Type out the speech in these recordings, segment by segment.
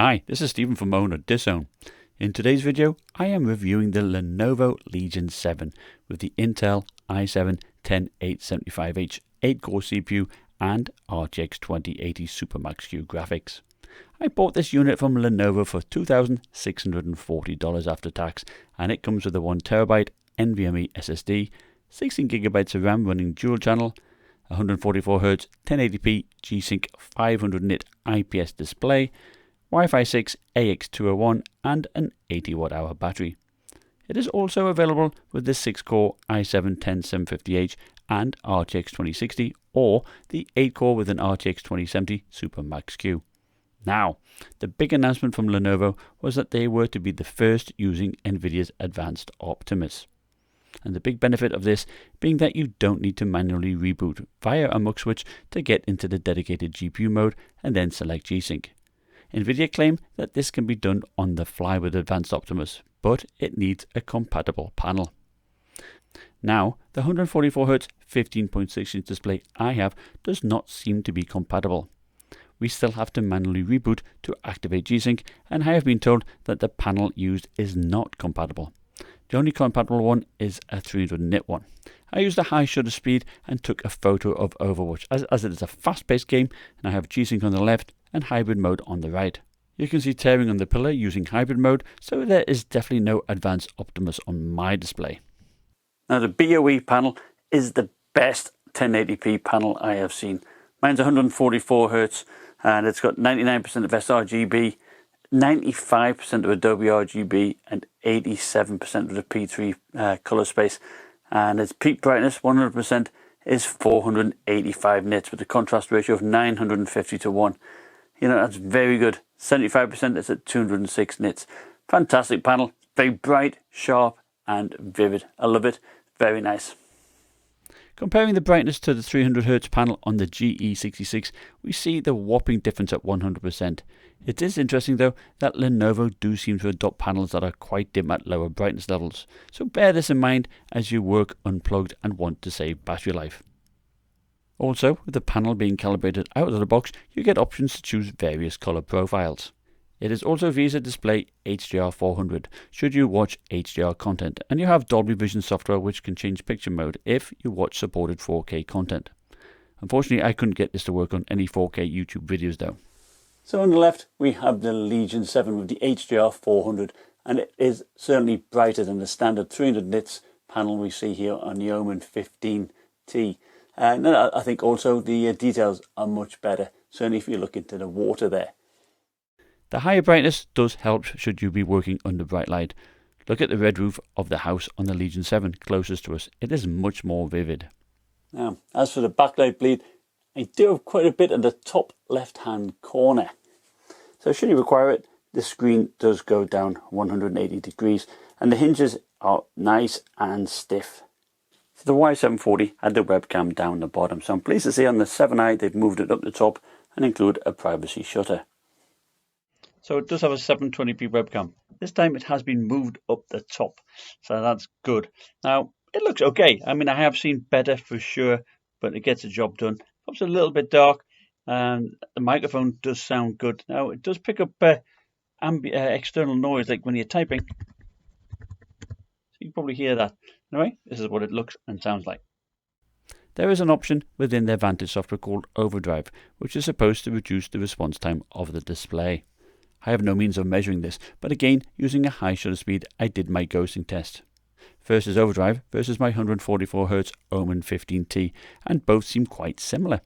Hi, this is Stephen from Owner Disown. In today's video, I am reviewing the Lenovo Legion 7 with the Intel i7-10875H 8-core CPU and RTX 2080 Super-Max-Q graphics. I bought this unit from Lenovo for $2,640 after tax, and it comes with a 1TB NVMe SSD, 16GB of RAM running dual channel, 144Hz 1080p G-Sync 500 nit IPS display, Wi-Fi 6 AX201 and an 80Wh battery. It is also available with the 6-core i7-10750H and RTX 2060 or the 8-core with an RTX 2070 Super-Max-Q. Now, the big announcement from Lenovo was that they were to be the first using Nvidia's advanced Optimus. And the big benefit of this being that you don't need to manually reboot via a mux switch to get into the dedicated GPU mode and then select G-Sync. Nvidia claim that this can be done on the fly with Advanced Optimus, but it needs a compatible panel. Now, the 144Hz 15.6-inch display I have does not seem to be compatible. We still have to manually reboot to activate G-Sync, and I have been told that the panel used is not compatible. The only compatible one is a 300 nit one. I used a high shutter speed and took a photo of Overwatch as it is a fast-paced game, and I have G-Sync on the left and hybrid mode on the right. You can see tearing on the pillar using hybrid mode, so there is definitely no Advanced Optimus on my display. Now the BOE panel is the best 1080p panel I have seen. Mine's 144Hz and it's got 99% of sRGB, 95% of Adobe RGB and 87% of the P3 color space, and its peak brightness 100% is 485 nits with a contrast ratio of 950 to 1. You know, that's very good. 75% is at 206 nits. Fantastic panel, very bright, sharp and vivid. I love it, very nice. Comparing the brightness to the 300Hz panel on the GE66, we see the whopping difference at 100%. It is interesting though that Lenovo do seem to adopt panels that are quite dim at lower brightness levels, so bear this in mind as you work unplugged and want to save battery life. Also, with the panel being calibrated out of the box, you get options to choose various color profiles. It is also VISA display HDR400 should you watch HDR content, and you have Dolby Vision software which can change picture mode if you watch supported 4K content. Unfortunately, I couldn't get this to work on any 4K YouTube videos though. So on the left we have the Legion 7 with the HDR400, and it is certainly brighter than the standard 300 nits panel we see here on the Omen 15T. And I think also the details are much better, certainly if you look into the water there. The higher brightness does help should you be working under bright light. Look at the red roof of the house on the Legion 7 closest to us. It is much more vivid. Now, as for the backlight bleed, I do have quite a bit at the top left hand corner. So should you require it, the screen does go down 180 degrees and the hinges are nice and stiff. So the Y740 had the webcam down the bottom, so I'm pleased to see on the 7i they've moved it up the top and include a privacy shutter. So it does have a 720p webcam. This time it has been moved up the top, so that's good. Now it looks okay. I mean, I have seen better for sure, but it gets the job done. It's a little bit dark and the microphone does sound good. Now it does pick up external noise like when you're typing. So you can probably hear that. Anyway, this is what it looks and sounds like. There is an option within their Vantage software called Overdrive, which is supposed to reduce the response time of the display. I have no means of measuring this, but again, using a high shutter speed, I did my ghosting test. First is Overdrive versus my 144Hz Omen 15T, and both seem quite similar.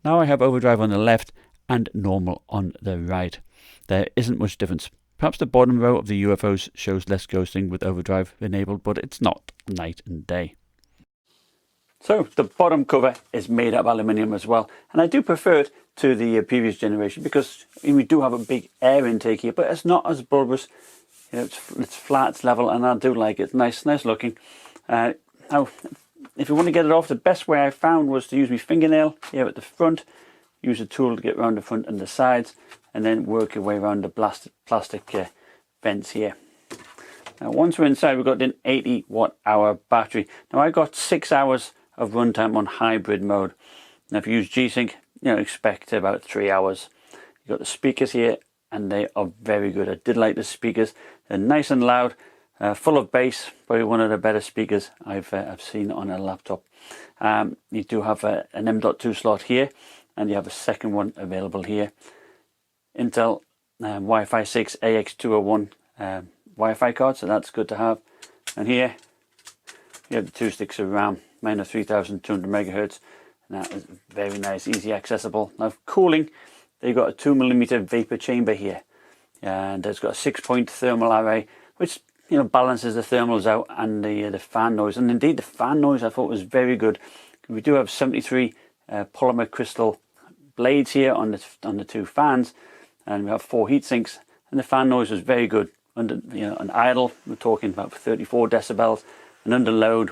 Now I have Overdrive on the left and normal on the right. There isn't much difference. Perhaps the bottom row of the UFOs shows less ghosting with Overdrive enabled, but it's not night and day. So the bottom cover is made of aluminium as well, and I do prefer it to the previous generation because we do have a big air intake here, but it's not as bulbous. You know, it's flat, it's level, and I do like it. It's nice looking. Now, if you want to get it off, the best way I found was to use my fingernail here at the front, use a tool to get around the front and the sides, and then work your way around the plastic vents here. Now once we're inside, we've got an 80Wh battery. Now I got 6 hours of runtime on hybrid mode. Now if you use G-Sync, you know, expect about 3 hours. You've got the speakers here and they are very good. I did like the speakers. They're nice and loud, full of bass. Probably one of the better speakers I've seen on a laptop. You do have an M.2 slot here, and you have a second one available here. Intel Wi-Fi 6 AX201 Wi-Fi card, so that's good to have. And here you have the 2 sticks of RAM, mine are 3200 megahertz, and that is very nice, easy accessible. Now cooling, they've got a 2mm vapor chamber here, and it's got a 6-point thermal array, which balances the thermals out and the fan noise. And indeed, the fan noise I thought was very good. We do have 73 polymer crystal blades here on the 2 fans, and we have 4 heat sinks, and the fan noise was very good. Under an idle, we're talking about 34 decibels, and under load,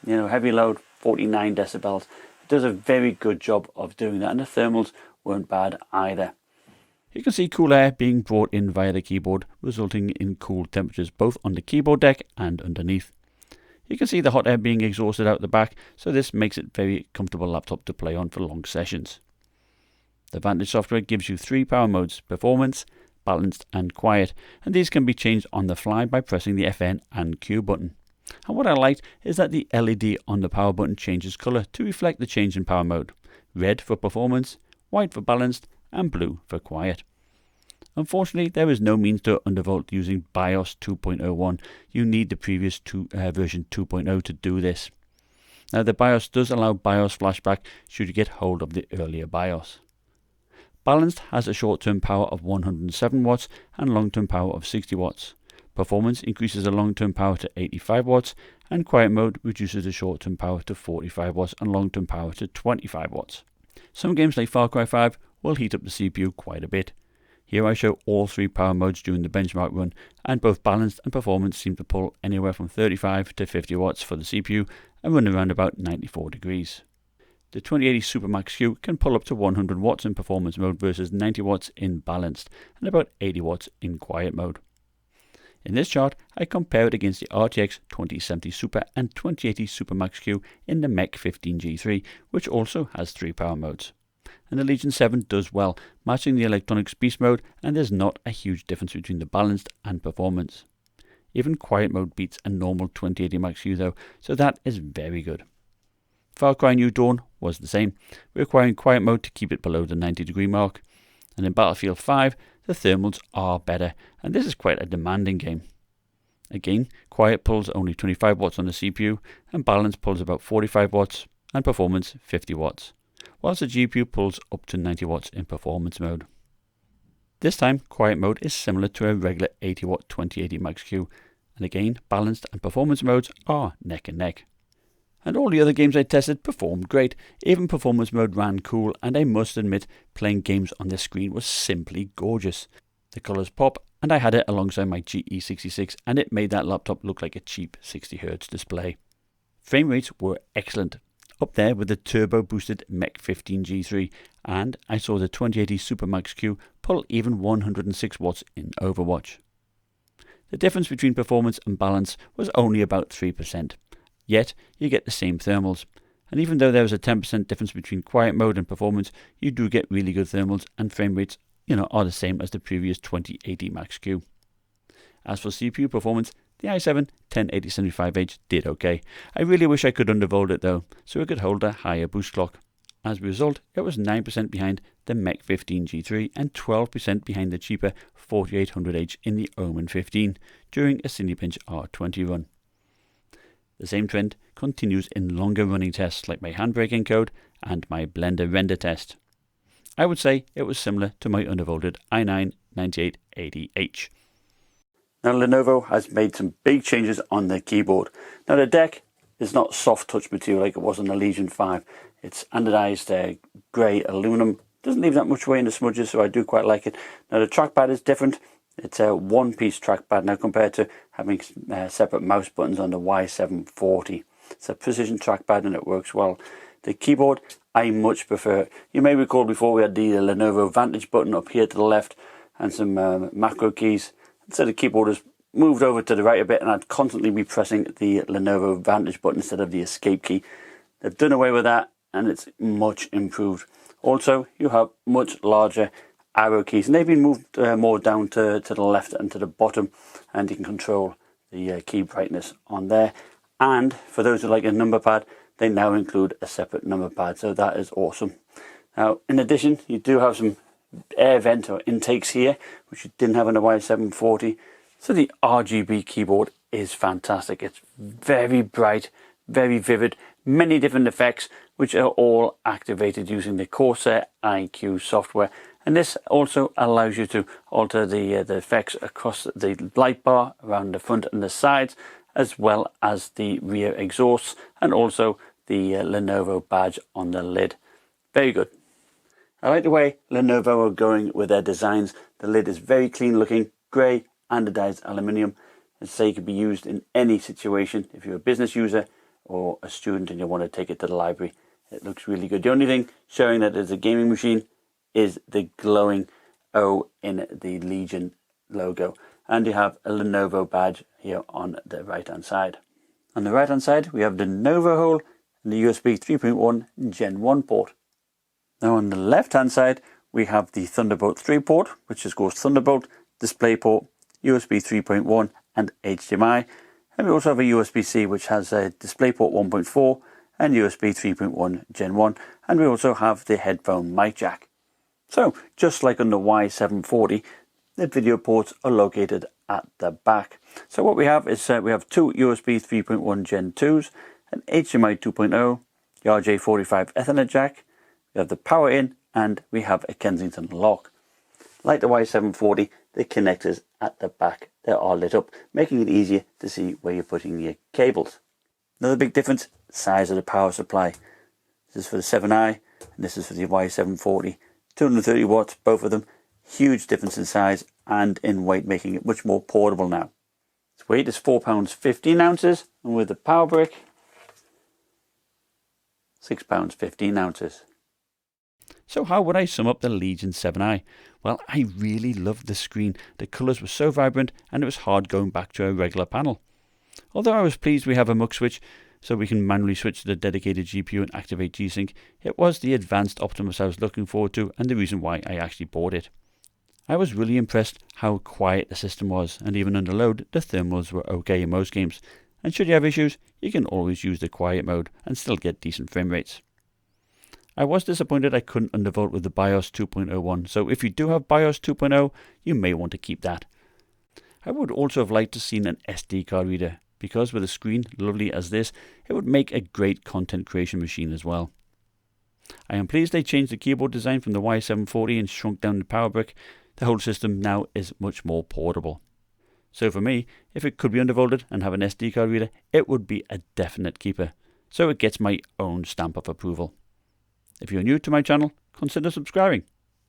heavy load, 49 decibels. It does a very good job of doing that, and the thermals weren't bad either. You can see cool air being brought in via the keyboard, resulting in cool temperatures both on the keyboard deck and underneath. You can see the hot air being exhausted out the back, so this makes it a very comfortable laptop to play on for long sessions. The Vantage software gives you 3 power modes: performance, balanced and quiet, and these can be changed on the fly by pressing the FN and Q button. And what I liked is that the LED on the power button changes colour to reflect the change in power mode: red for performance, white for balanced, and blue for quiet. Unfortunately, there is no means to undervolt using BIOS 2.01. You need the previous version 2.0 to do this. Now the BIOS does allow BIOS flashback should you get hold of the earlier BIOS. Balanced has a short-term power of 107 watts and long-term power of 60 watts. Performance increases the long-term power to 85 watts, and quiet mode reduces the short-term power to 45 watts and long-term power to 25 watts. Some games like Far Cry 5 will heat up the CPU quite a bit. Here I show all 3 power modes during the benchmark run, and both balanced and performance seem to pull anywhere from 35 to 50 watts for the CPU and run around about 94 degrees. The 2080 Super Max Q can pull up to 100 watts in performance mode versus 90 watts in balanced and about 80 watts in quiet mode. In this chart, I compare it against the RTX 2070 Super and 2080 Super Max Q in the Mech G3, which also has 3 power modes. And the Legion 7 does well, matching the Electronics Beast mode, and there's not a huge difference between the balanced and performance. Even quiet mode beats a normal 2080 Max Q though, so that is very good. Far Cry New Dawn was the same, requiring quiet mode to keep it below the 90 degree mark. And in Battlefield 5, the thermals are better, and this is quite a demanding game. Again, quiet pulls only 25 watts on the CPU, and balance pulls about 45 watts, and performance 50 watts, whilst the GPU pulls up to 90 watts in performance mode. This time, quiet mode is similar to a regular 80 watt 2080 Max Q, and again, balanced and performance modes are neck and neck. And all the other games I tested performed great. Even performance mode ran cool, and I must admit, playing games on this screen was simply gorgeous. The colours pop, and I had it alongside my GE66, and it made that laptop look like a cheap 60Hz display. Frame rates were excellent, up there with the turbo boosted Mech G3, and I saw the 2080 Super Max Q pull even 106 watts in Overwatch. The difference between performance and balance was only about 3%. Yet, you get the same thermals. And even though there is a 10% difference between quiet mode and performance, you do get really good thermals, and frame rates, are the same as the previous 2080 Max Q. As for CPU performance, the i7-108075H did okay. I really wish I could undervolt it though, so it could hold a higher boost clock. As a result, it was 9% behind the Mech G3 and 12% behind the cheaper 4800H in the Omen 15 during a Cinepinch R20 run. The same trend continues in longer running tests like my handbrake encode and my Blender render test. I would say it was similar to my undervolted i9-9880H. Now Lenovo has made some big changes on their keyboard. Now the deck is not soft touch material like it was on the Legion 5. It's anodized grey aluminum. Doesn't leave that much away in the smudges, so I do quite like it. Now the trackpad is different. It's a one-piece trackpad now compared to having separate mouse buttons on the Y740. It's a precision trackpad and it works well. The keyboard, I much prefer. You may recall before we had the Lenovo Vantage button up here to the left and some macro keys. So the keyboard has moved over to the right a bit, and I'd constantly be pressing the Lenovo Vantage button instead of the escape key. They've done away with that, and it's much improved. Also, you have much larger arrow keys, and they've been moved more down to the left and to the bottom, and you can control the key brightness on there. And for those who like a number pad, they now include a separate number pad, so that is awesome. Now, in addition, you do have some air vent or intakes here, which you didn't have on the Y740. So the RGB keyboard is fantastic. It's very bright, very vivid, many different effects, which are all activated using the Corsair iQ software. And this also allows you to alter the effects across the light bar around the front and the sides, as well as the rear exhausts, and also the Lenovo badge on the lid. Very good. I like the way Lenovo are going with their designs. The lid is very clean looking, grey, anodized aluminium. And say it could be used in any situation. If you're a business user or a student and you want to take it to the library, it looks really good. The only thing showing that it's a gaming machine is the glowing O in the Legion logo. And you have a Lenovo badge here on the right hand side. On the right hand side we have the Nova hole and the USB 3.1 Gen 1 port. Now on the left hand side we have the Thunderbolt 3 port, which just goes Thunderbolt, DisplayPort, USB 3.1 and HDMI. And we also have a USB-C which has a DisplayPort 1.4 and USB 3.1 Gen 1. And we also have the headphone mic jack. So just like on the Y740, the video ports are located at the back. So what we have is we have two USB 3.1 Gen 2s, an HDMI 2.0, the RJ45 Ethernet jack, we have the power in, and we have a Kensington lock. Like the Y740, the connectors at the back, they are lit up, making it easier to see where you're putting your cables. Another big difference, size of the power supply. This is for the 7i, and this is for the Y740. 230 watts, both of them. Huge difference in size and in weight, making it much more portable now. Its weight is 4 pounds 15 ounces, and with the power brick, 6 pounds 15 ounces. So how would I sum up the Legion 7i? Well, I really loved the screen. The colours were so vibrant and it was hard going back to a regular panel. Although I was pleased we have a mux switch so we can manually switch to the dedicated GPU and activate G-Sync, it was the advanced Optimus I was looking forward to and the reason why I actually bought it. I was really impressed how quiet the system was, and even under load the thermals were okay in most games, and should you have issues you can always use the quiet mode and still get decent frame rates. I was disappointed I couldn't undervolt with the BIOS 2.01, so if you do have BIOS 2.0 you may want to keep that. I would also have liked to have seen an SD card reader, because with a screen lovely as this, it would make a great content creation machine as well. I am pleased they changed the keyboard design from the Y740 and shrunk down the power brick. The whole system now is much more portable. So for me, if it could be undervolted and have an SD card reader, it would be a definite keeper. So it gets my own stamp of approval. If you're new to my channel, consider subscribing.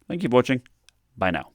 Thank you for watching. Bye now.